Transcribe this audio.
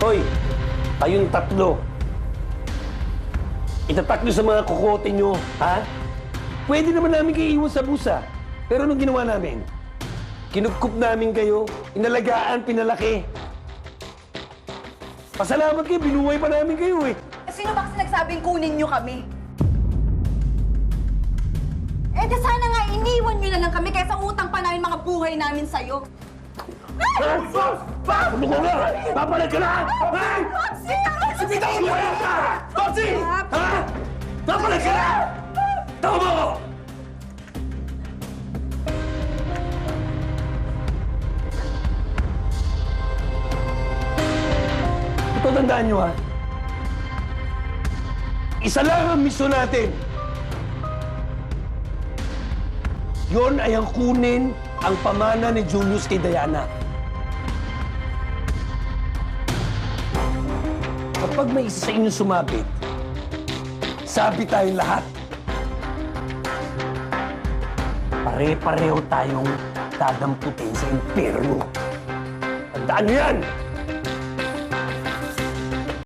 Hoy, kayong tatlo. Itatak nyo sa mga kukote nyo, ha? Pwede naman namin kayo iwan sa busa. Pero anong ginawa namin? Kinupkup namin kayo, inalagaan, pinalaki. Pasalamat kayo, binuhay pa namin kayo eh. Sino ba kasi nagsabing kunin nyo kami? Eh di sana nga iniwan nyo na lang kami kaysa utang pa namin mga buhay namin sa'yo. Ano ko nga? Papalag ka na! Ha? Topsy! Sipitawan mo yan ka! Topsy! Ha? Papalag ka na! Tawa mo! Ito tandaan nyo ha. Isa lang ang misyon natin. Yon ay ang kunin ang pamana ni Julius kay Diana. Kapag may isa sa inyo sumabit, sabi tayong lahat. Pare-pareho tayong dadamputin sa impyerno. Tandaan niyo yan!